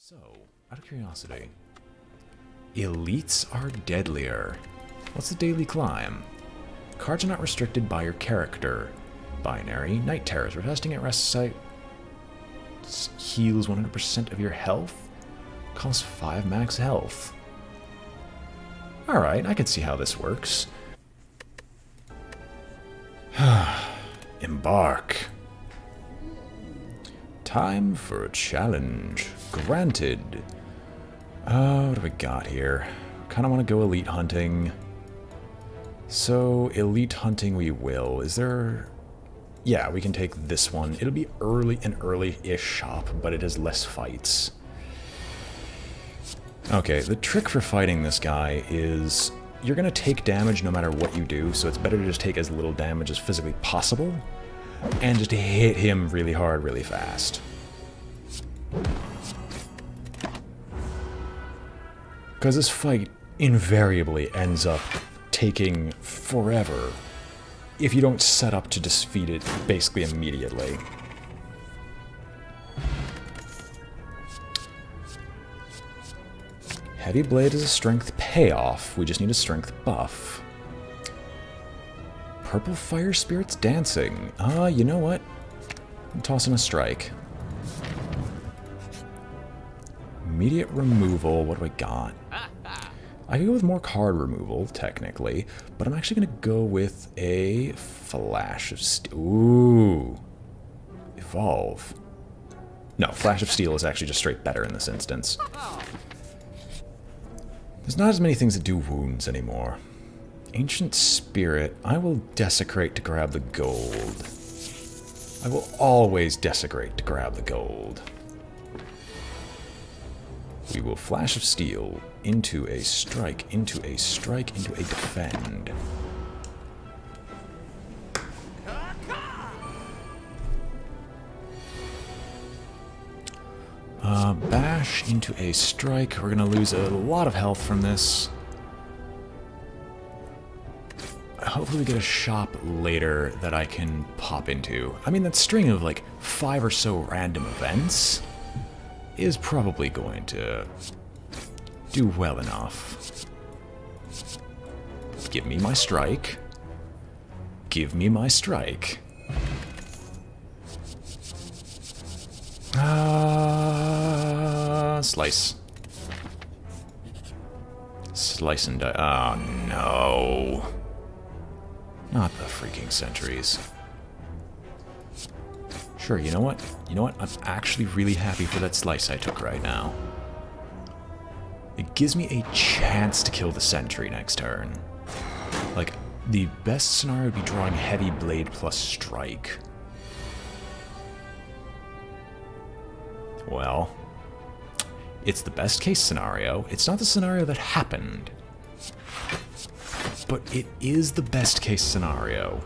So, out of curiosity, elites are deadlier. What's the daily climb? Cards are not restricted by your character. Binary, Night Terrors. Resting at rest site heals 100% of your health. Costs 5 max health. Alright, I can see how this works. Embark. Time for a challenge. Granted. What do we got here? Kind of want to go elite hunting. So, elite hunting we will. Is there... Yeah, we can take this one. It'll be an early-ish shop, but it has less fights. Okay, the trick for fighting this guy is you're going to take damage no matter what you do, so it's better to just take as little damage as physically possible and just hit him really hard, really fast. Because this fight invariably ends up taking forever if you don't set up to defeat it basically immediately. Heavy Blade is a strength payoff. We just need a strength buff. Purple Fire Spirit's dancing. You know what? I'm tossing a strike. Immediate removal. What do I got? I could go with more card removal, technically, but I'm actually going to go with a Flash of Steel. Ooh. Evolve. No, Flash of Steel is actually just straight better in this instance. There's not as many things that do wounds anymore. Ancient Spirit. I will desecrate to grab the gold. I will always desecrate to grab the gold. We will Flash of Steel into a strike, into a strike, into a defend. Bash into a strike. We're going to lose a lot of health from this. Hopefully we get a shop later that I can pop into. I mean, that string of like 5 or so random events is probably going to do well enough. Give me my strike. Give me my strike. Slice. Slice and die. Oh, no. Not the freaking sentries. Sure, you know what? You know what? I'm actually really happy for that slice I took right now. It gives me a chance to kill the sentry next turn. Like, the best scenario would be drawing Heavy Blade plus Strike. Well, it's the best case scenario. It's not the scenario that happened. But it is the best case scenario.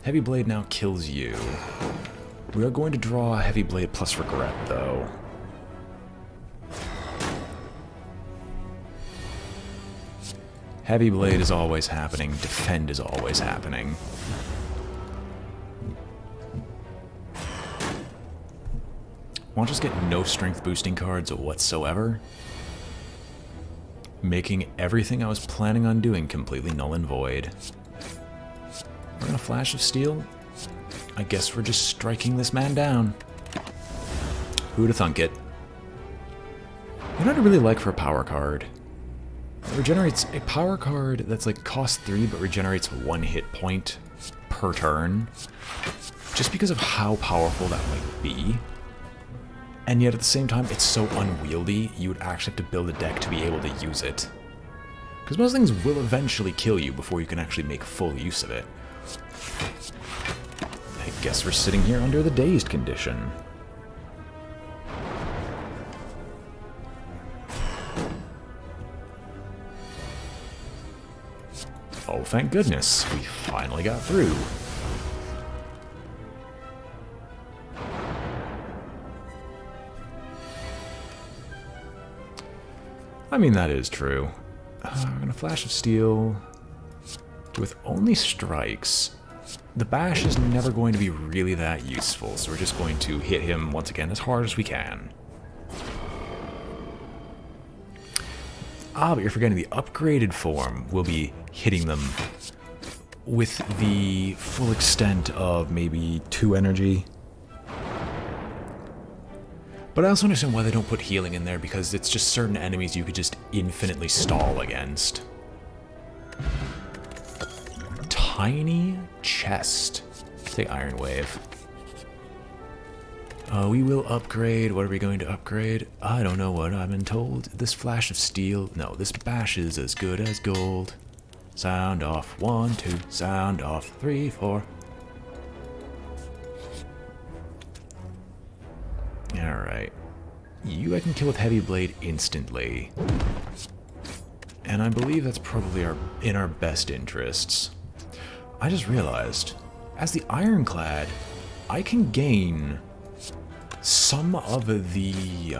Heavy Blade now kills you. We are going to draw Heavy Blade plus Regret, though. Heavy Blade is always happening. Defend is always happening. Want to just get no strength boosting cards whatsoever? Making everything I was planning on doing completely null and void. We're gonna Flash of Steel. I guess we're just striking this man down. Who'da thunk it? You know what I really like for a power card? It regenerates a power card that's like cost 3 but regenerates 1 hit point per turn. Just because of how powerful that might be. And yet at the same time, it's so unwieldy, you would actually have to build a deck to be able to use it. Because most things will eventually kill you before you can actually make full use of it. I guess we're sitting here under the dazed condition. Oh, thank goodness, we finally got through. I mean, that is true. I'm gonna Flash of Steel. With only strikes, the bash is never going to be really that useful, so we're just going to hit him once again as hard as we can. Ah, but you're forgetting the upgraded form will be hitting them with the full extent of maybe 2 energy. But I also understand why they don't put healing in there, because it's just certain enemies you could just infinitely stall against. Tiny chest. Take Iron Wave. We will upgrade. What are we going to upgrade? I don't know what I've been told. This flash of steel. No, this bash is as good as gold. Sound off. 1, 2. Sound off. 3, 4. Alright. You I can kill with Heavy Blade instantly. And I believe that's probably in our best interests. I just realized, as the Ironclad, I can gain some of the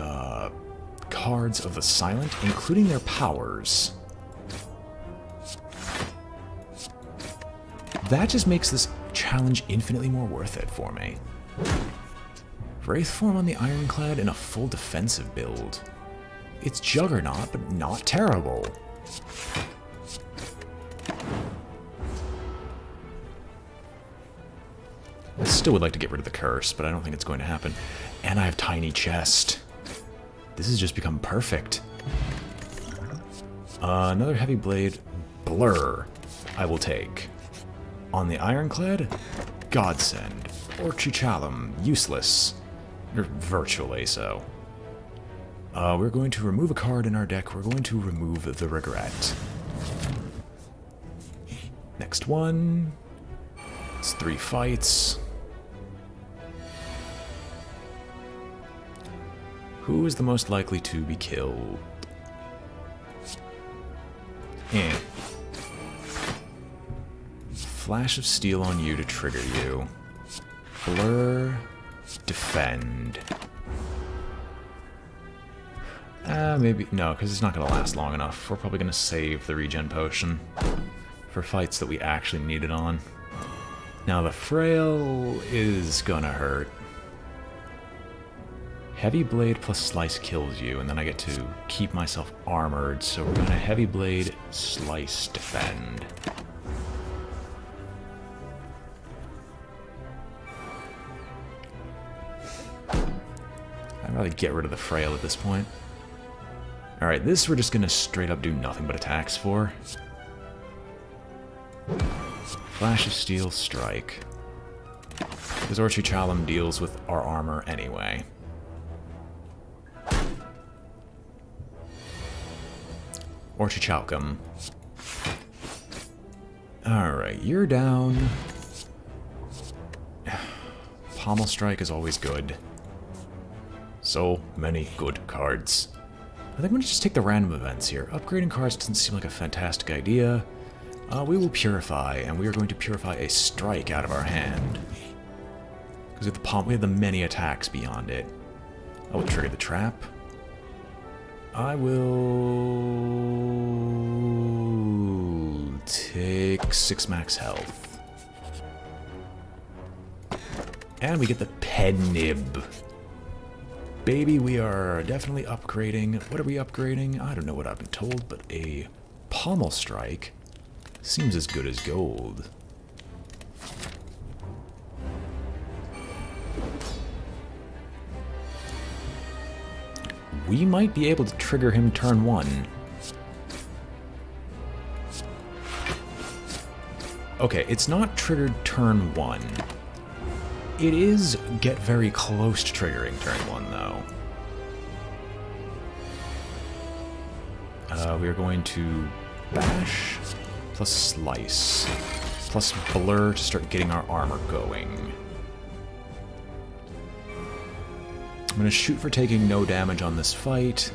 cards of the Silent, including their powers. That just makes this challenge infinitely more worth it for me. Wraith form on the Ironclad in a full defensive build. It's Juggernaut, but not terrible. I still would like to get rid of the curse, but I don't think it's going to happen. And I have Tiny Chest. This has just become perfect. Another Heavy Blade. Blur I will take. On the Ironclad, Godsend. Orchichalum, useless. Or virtually so. We're going to remove a card in our deck. We're going to remove the Regret. Next one. It's 3 fights. Who is the most likely to be killed? Flash of Steel on you to trigger you. Blur. Defend. Maybe. No, because it's not going to last long enough. We're probably going to save the regen potion for fights that we actually need it on. Now, the Frail is going to hurt. Heavy Blade plus Slice kills you, and then I get to keep myself armored, so we're going to Heavy Blade, Slice, Defend. I'd rather get rid of the Frail at this point. Alright, this we're just gonna straight up do nothing but attacks for. Flash of Steel, Strike. Because Orchichalum deals with our armor anyway. Orchichalcum. Alright, you're down. Pommel Strike is always good. So many good cards. I think I'm going to just take the random events here. Upgrading cards doesn't seem like a fantastic idea. We will Purify, and we are going to Purify a Strike out of our hand. Because we have the many attacks beyond it. I will trigger the Trap. I will take 6 max health. And we get the Pednib. Baby, we are definitely upgrading. What are we upgrading? I don't know what I've been told, but a Pommel Strike seems as good as gold. We might be able to trigger him turn 1. Okay, it's not triggered turn 1. It is get very close to triggering turn 1, though. We are going to Bash plus Slice plus Blur to start getting our armor going. I'm going to shoot for taking no damage on this fight.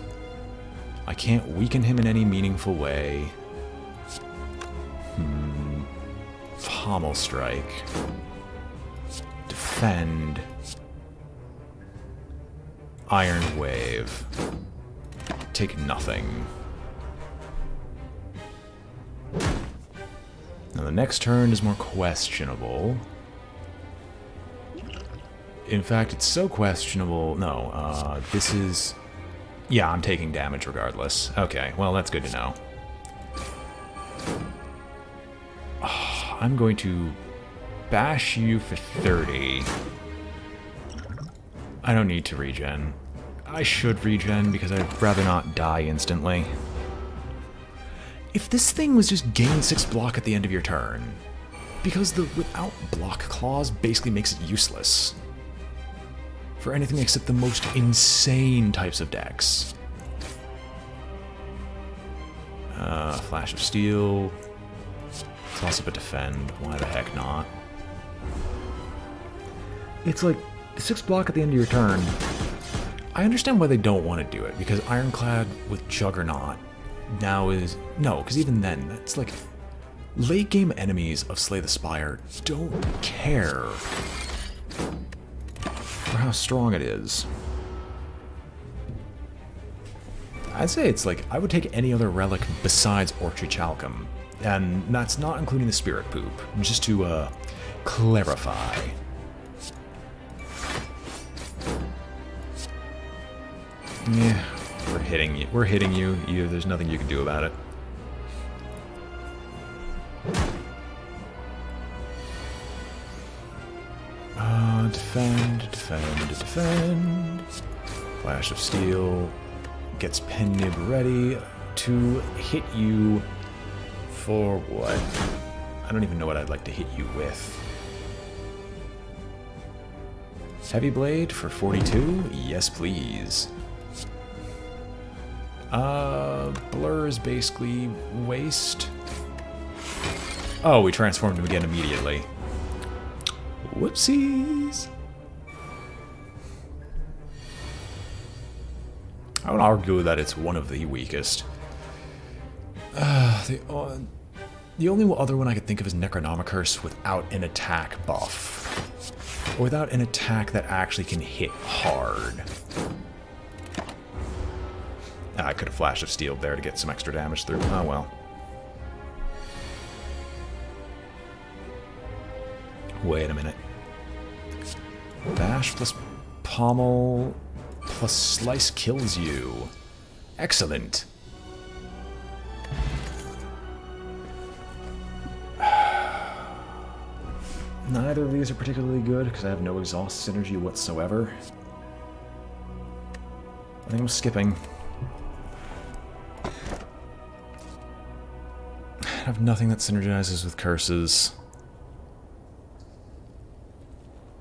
I can't weaken him in any meaningful way. Pommel Strike. Defend. Iron Wave. Take nothing. Now the next turn is more questionable. In fact, it's so questionable. No, this is Yeah, I'm taking damage regardless. Okay, well, that's good to know. Oh, I'm going to bash you for 30. I don't need to regen. I should regen because I'd rather not die instantly. If this thing was just gain 6 block at the end of your turn, because the without block clause basically makes it useless for anything except the most insane types of decks. Flash of Steel. Toss up a defend. Why the heck not? It's like 6 block at the end of your turn. I understand why they don't want to do it, because Ironclad with Juggernaut now is... No, because even then, it's like... Late game enemies of Slay the Spire don't care for how strong it is. I'd say it's like, I would take any other relic besides Orchichalcum, and that's not including the Spirit Poop, just to clarify. Yeah, we're hitting you. We're hitting you. There's nothing you can do about it. Defend, defend, defend. Flash of Steel gets Pen Nib ready to hit you for what? I don't even know what I'd like to hit you with. Heavy Blade for 42? Yes, please. Blur is basically waste. Oh, we transformed him again immediately. Whoopsies. I would argue that it's one of the weakest. The only other one I could think of is Necronomicurse without an attack buff. Or without an attack that actually can hit hard. I could have Flash of Steel there to get some extra damage through. Oh well. Wait a minute. Bash plus Pommel plus Slice kills you. Excellent. Neither of these are particularly good because I have no exhaust synergy whatsoever. I think I'm skipping. I have nothing that synergizes with curses.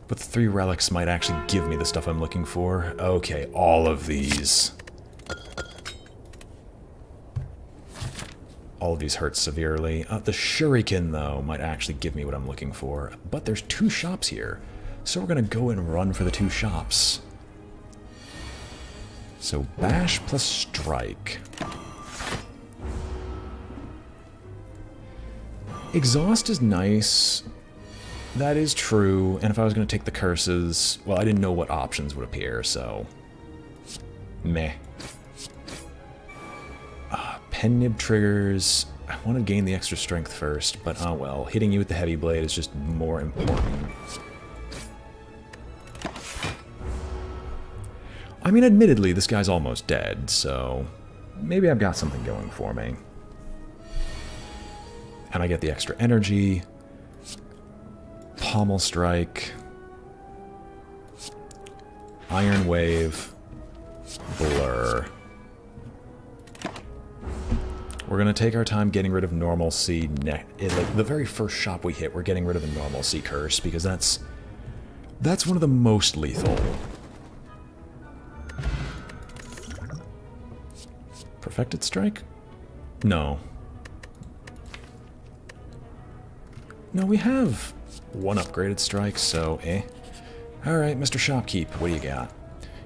But the 3 relics might actually give me the stuff I'm looking for. Okay, all of these. All of these hurt severely. The Shuriken, though, might actually give me what I'm looking for. But there's 2 shops here. So we're going to go and run for the 2 shops. So Bash plus Strike. Exhaust is nice. That is true, and if I was going to take the curses, well, I didn't know what options would appear, so... Meh. Pen Nib triggers... I want to gain the extra strength first, but oh well. Hitting you with the Heavy Blade is just more important. I mean, admittedly, this guy's almost dead, so... Maybe I've got something going for me. And I get the extra energy... Pommel Strike, Iron Wave, Blur. We're going to take our time getting rid of Normalcy. Like the very first shop we hit, we're getting rid of the Normalcy Curse, because that's one of the most lethal. Perfected Strike? No. No, we have... 1 upgraded strike, so eh. Alright, Mr. Shopkeep, what do you got?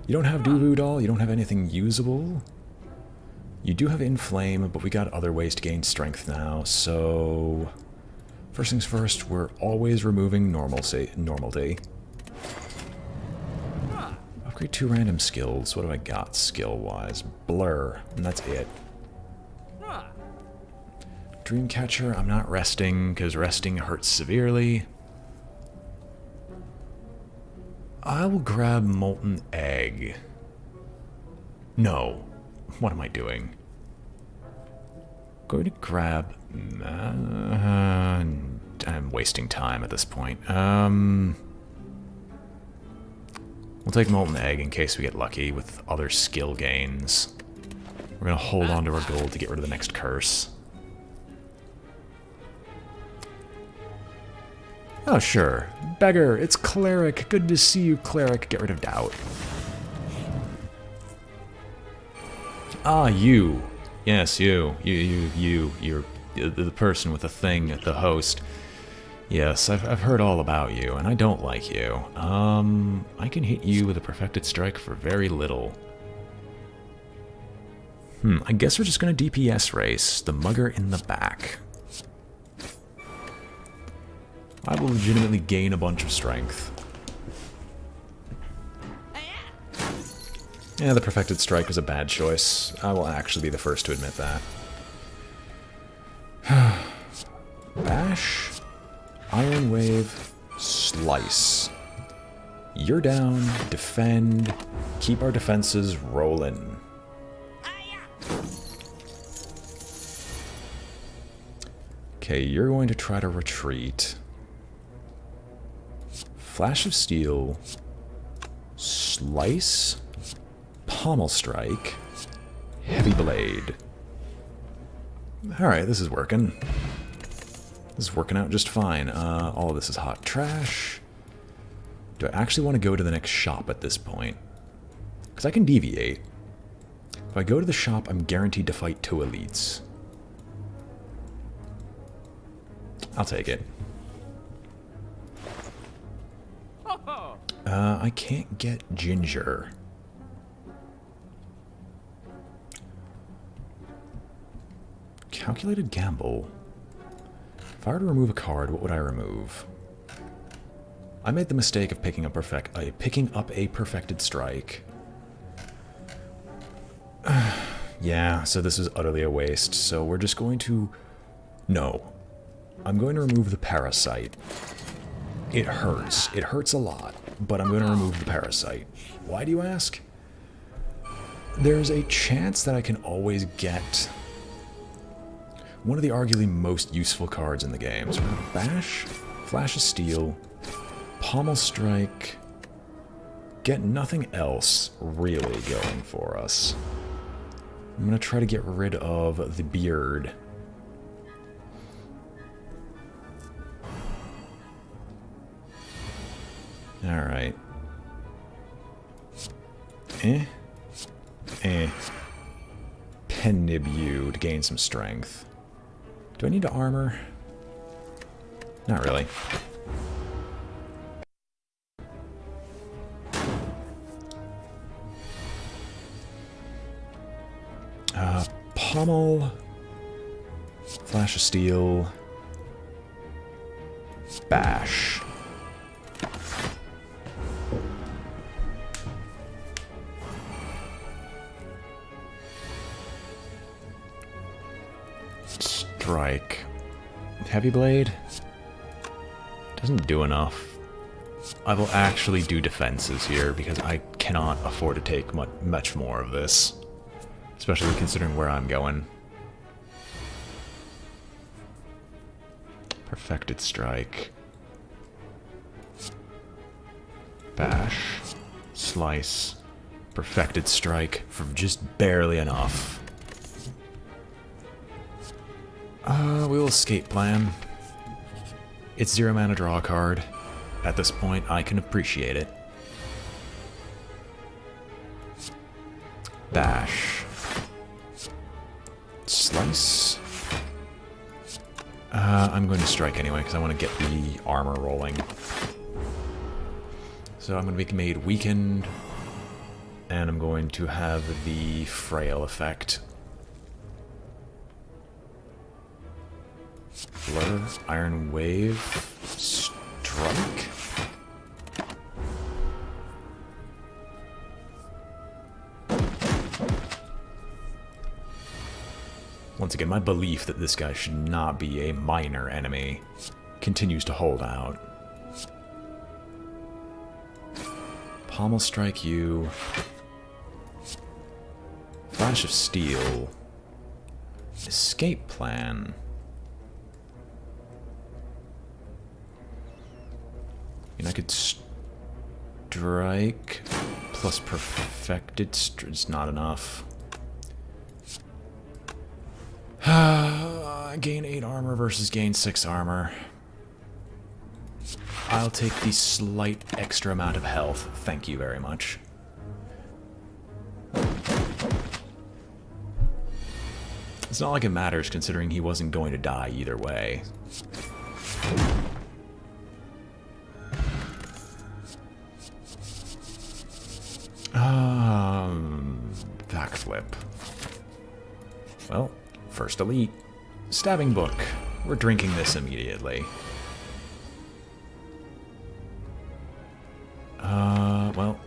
You don't have Doo-Doo Doll, you don't have anything usable. You do have Inflame, but we got other ways to gain strength now, so... First things first, we're always removing normalcy. Upgrade 2 random skills. What do I got skill-wise? Blur, and that's it. Dreamcatcher, I'm not resting, because resting hurts severely. I will grab Molten Egg. No. What am I doing? Going to grab... I'm wasting time at this point. We'll take Molten Egg in case we get lucky with other skill gains. We're going to hold on to our gold to get rid of the next curse. Oh, sure. Beggar, it's Cleric. Good to see you, Cleric. Get rid of doubt. Ah, you. Yes, you. You're the person with the thing, the host. Yes, I've heard all about you, and I don't like you. I can hit you with a perfected strike for very little. I guess we're just gonna DPS race the mugger in the back. I will legitimately gain a bunch of strength. Yeah, the perfected strike was a bad choice. I will actually be the first to admit that. Bash. Iron Wave, Slice. You're down, defend, keep our defenses rolling. Okay, you're going to try to retreat. Flash of Steel, Slice, Pommel Strike, Heavy Blade. Alright, this is working. This is working out just fine. All of this is hot trash. Do I actually want to go to the next shop at this point? Because I can deviate. If I go to the shop, I'm guaranteed to fight 2 elites. I'll take it. I can't get Ginger. Calculated Gamble. If I were to remove a card, what would I remove? I made the mistake of picking up a perfected strike. Yeah, so this is utterly a waste. So we're just going to... No. I'm going to remove the Parasite. It hurts. It hurts a lot, but I'm going to remove the Parasite. Why do you ask? There's a chance that I can always get one of the arguably most useful cards in the game. So we're going to Bash, Flash of Steel, Pommel Strike, get nothing else really going for us. I'm going to try to get rid of the Beard. Alright. Pennib you to gain some strength. Do I need to armor? Not really. Pommel. Flash of Steel. Bash. Strike. Heavy Blade? Doesn't do enough. I will actually do defenses here because I cannot afford to take much more of this. Especially considering where I'm going. Perfected Strike. Bash. Slice. Perfected Strike for just barely enough. We will escape plan. It's 0 mana draw a card. At this point, I can appreciate it. Bash. Slice. I'm going to strike anyway, because I want to get the armor rolling. So I'm going to be made weakened, and I'm going to have the frail effect. Blur, Iron Wave, Strike. Once again, my belief that this guy should not be a minor enemy continues to hold out. Pommel Strike you. Flash of Steel. Escape plan. And I could strike plus perfected. It's not enough. Gain 8 armor versus gain 6 armor. I'll take the slight extra amount of health. Thank you very much. It's not like it matters considering he wasn't going to die either way. Backflip. Well, first elite. Stabbing book. We're drinking this immediately. Well,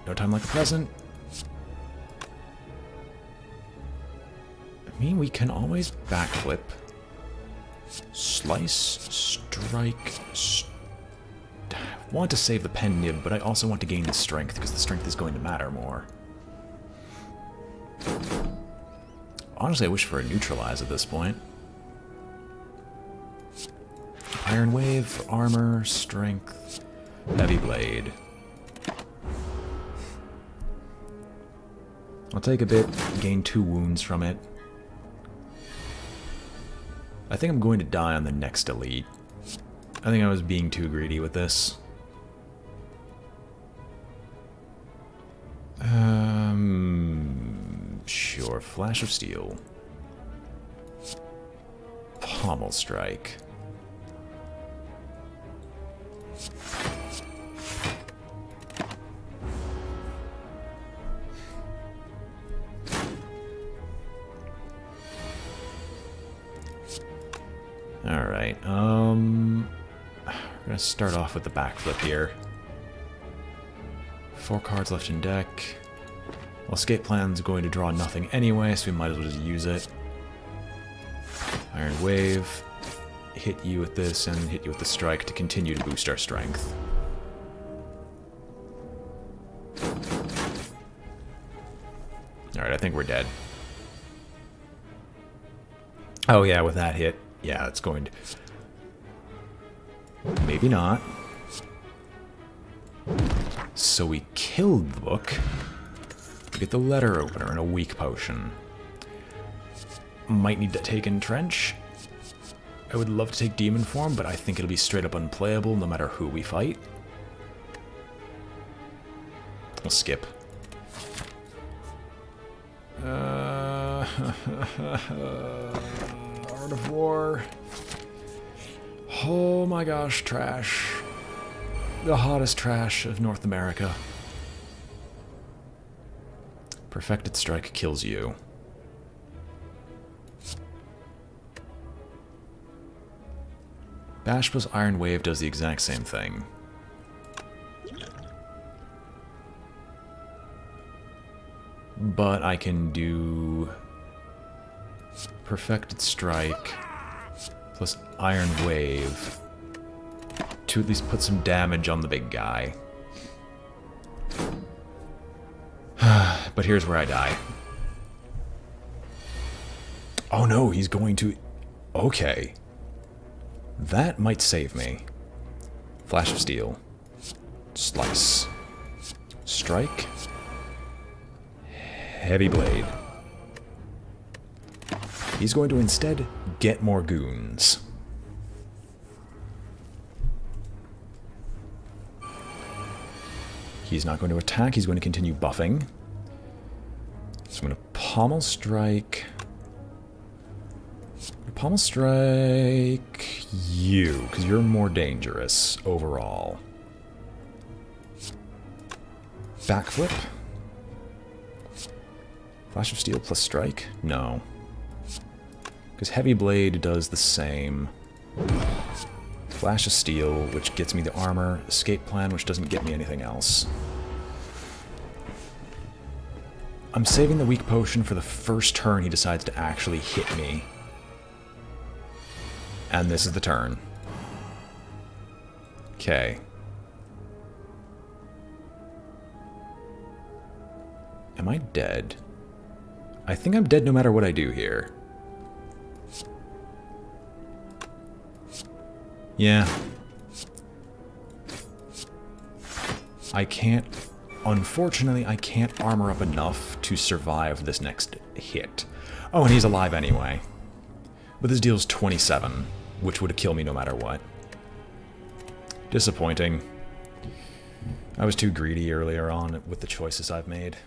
no time like the present. I mean, we can always backflip. Slice, strike, I want to save the pen nib, but I also want to gain the strength, because the strength is going to matter more. Honestly, I wish for a neutralize at this point. Iron Wave, armor, strength, heavy blade. I'll take a bit, gain 2 wounds from it. I think I'm going to die on the next elite. I think I was being too greedy with this. Sure, Flash of Steel. Pommel Strike. Alright, we're gonna start off with the backflip here. 4 cards left in deck. Well, escape plan's going to draw nothing anyway, so we might as well just use it. Iron Wave. Hit you with this and hit you with the strike to continue to boost our strength. Alright, I think we're dead. Oh yeah, with that hit. Yeah, it's going to... Maybe not. So we killed the book. We get the letter opener and a weak potion. Might need to take Entrench. I would love to take Demon Form, but I think it'll be straight up unplayable no matter who we fight. We'll skip. Art of War. Oh my gosh, trash. The hottest trash of North America. Perfected Strike kills you. Bash plus Iron Wave does the exact same thing. But I can do Perfected Strike plus Iron Wave to at least put some damage on the big guy. But here's where I die. Oh no, he's going to... Okay. That might save me. Flash of Steel. Slice. Strike. Heavy Blade. He's going to instead get more goons. He's not going to attack, he's going to continue buffing. So I'm going to Pommel Strike. Pommel Strike you, because you're more dangerous overall. Backflip. Flash of Steel plus Strike? No. Because Heavy Blade does the same. Flash of Steel, which gets me the armor. Escape Plan, which doesn't get me anything else. I'm saving the weak potion for the first turn he decides to actually hit me. And this is the turn. Okay. Am I dead? I think I'm dead no matter what I do here. Yeah. I can't... Unfortunately, I can't armor up enough to survive this next hit. Oh, and he's alive anyway. But this deals 27, which would kill me no matter what. Disappointing. I was too greedy earlier on with the choices I've made.